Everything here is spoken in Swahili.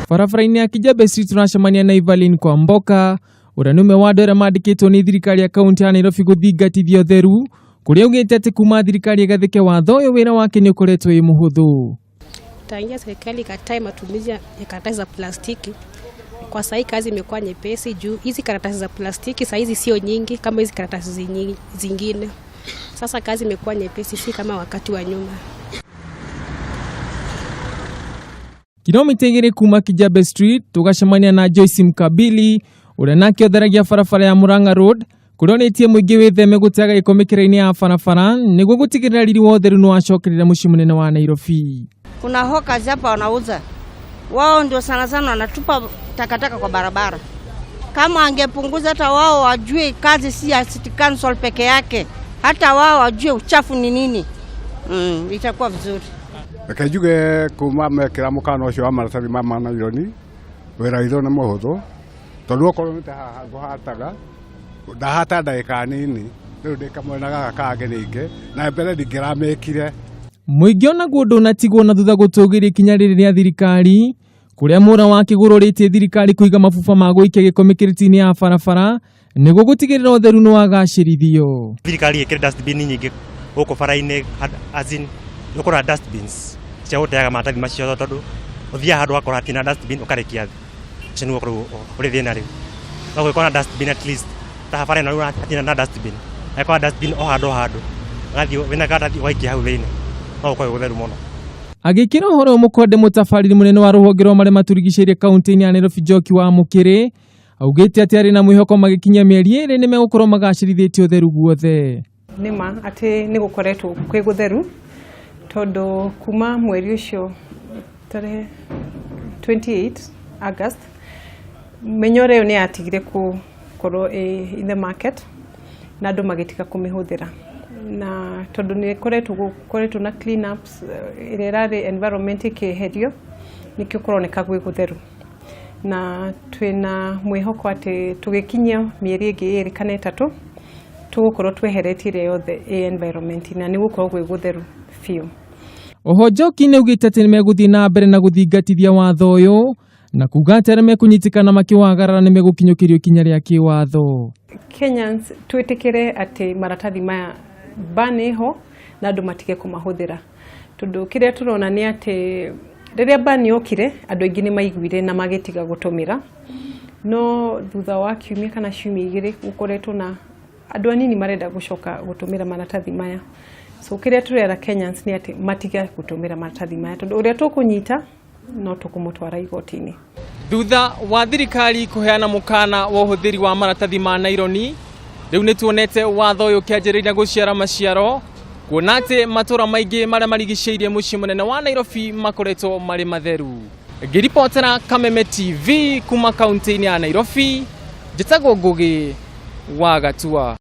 Barabara-inĩ ya Kijabe Street tunacemania na Evelyn kwa Mboka, ũrĩa nĩ ũmwe wa andũ arĩa mandĩkĩtwo nĩ thirikari ya kaunti ya Nairobi gũthingatithia ũtheru, kũrĩa augĩte atĩ kuma thirikari ĩgathĩke watho ũyũ wĩra wake nĩ ũkoretwo wĩ mũhũthũ. Tangia serikali ikatae matumizi ya karatasi za plastiki, kwa sasa kazi imekuwa nyepesi juu hizi karatasi za plastiki sasa hizi sio nyingi kama hizi karatasi zingine. Sasa kazi imekuwa nyepesi, si kama wakati wa nyuma. Kilomita 2 kuma Kijabe Street tugacemania na Joyce Mkabili ũrĩa nake ũtheragia barabara ya Murang'a Road, kũrĩa onetie mũingĩ wĩtheme gũteaga gĩko mĩkĩra-inĩ ya barabara nĩguo gũtigĩrĩra riri wa ũtheru nĩ wacokerera mucii munene wa Nairobi. Kuna hawkers hapa wanauza, wao ndio sana sana wanatupa takataka kwa barabara. Kama angepunguza hata wao wajue kazi si ya City Council peke yake, hata wao wajue uchafu ni nini, itakuwa vizuri. Akajuge kuma mekira mukana ucio wa maratathi ma manayoni wera itho na muhuthu tondu okorwo nita haha nguhataga ndahata ndagika nini riu ndikamwena gaka kange ninge na mbere ndingiramekire. Mũingĩ onaguo ndũnatigwo na thutha gũtũgĩria ikinya rĩrĩ rĩa thirikari, kũrĩa mũra wa kĩgũrũ rĩtie thirikari kũiga mabuba ma gũikia gĩko mĩkĩrĩti-inĩ ya barabara nĩguo gũtigĩrĩra ũtheru nĩ wagacĩrithio. Thirikari ĩkĩre dustbin nyingĩ gũkũ bara-inĩ, azin gũkora dustbins cia gũteaga maratathi macio, tondũ ũthiaga handũ wakora hatina dustbin ũkarekia thĩ, ũcio nĩguo ũkorwo ũrĩ thĩna rĩu. No gũkorwo na dustbin at least ta bara ĩno rĩu hatina na dustbin, agĩkorwo dustbin o handũ ũgathiĩ wĩna karatathi ũgaikia hau thĩinĩ, no ũkorwo ũtheru mũno. Agĩkĩra ũhoro mũkonde mũtabarĩri mũnene wa rũhonge rwa marĩa matũrigicĩirie kaunti-inĩ ya Nairobi Njoki wa Mũkĩrĩ augĩte atĩ arĩ na mwĩhoko magĩkinya mĩeri 2 nĩ megũkorwo magacĩrithĩtie ũtheru guothe. Nĩma atĩ nĩ gũkoretwo kwĩ gũtheru tondu kuma mweri ũcio tarehe 28 August minyore ĩyo nĩ yatigire gũkorwo in the market na andũ magĩtiga kũmĩhũthĩra, na tondu nĩ koretwo na clean ups ĩrĩa ĩrarĩ environment ĩkĩeherio nĩkĩo kũroneka gwĩ gũtheru, na twĩna mwĩhoko atĩ tũgĩkinyia mĩeri ĩngĩ 2 kana 3 tũgũkorwo tweheretie ĩrĩa yothe environment na nĩ gũkorwo gwĩ gũtheru biũ. Oho Njoki nĩ augĩte atĩ nĩ megũthiĩ na mbere na gũthingatithia watho ũyũ na kuga atĩ arĩa mekũnyitĩkana makĩwagarara nĩ megũkinyũkĩrio ikinya rĩa kĩwatho. Kenyans twĩtĩkĩre atĩ maratathi maya ban ho na andũ matige kũmahũthĩra, tondũ kĩrĩa tũrona nĩ atĩ rĩrĩa ban yokire andũ aingĩ nĩ maiguire na magĩtiga gũtũmĩra, no thutha wa kiumia kana ciumia 2 gũkoretwo na andũ anini marenda gũcoka gũtũmĩra maratathi maya. So kĩrĩa tũrera Kenyans nĩ atĩ matiga gũtũmĩra maratathi maya, tondũ ũrĩa tũkũnyita no tũkũmũtwara igoti-inĩ. Thutha wa thirikari kũheana mũkana wa ũhũthĩri wa maratathi ma naironi, rĩu nĩ tuonete watho ũyũ ũkĩanjĩrĩria gũciara maciaro, kuona atĩ matũra maingĩ marĩa marigicĩirie mucii munene wa Nairobi makoretwo marĩ matheru. Ngĩribotera Kameme TV kuma kaunti-inĩ ya Nairobi, njĩtagwo Ngugi wa Gatua.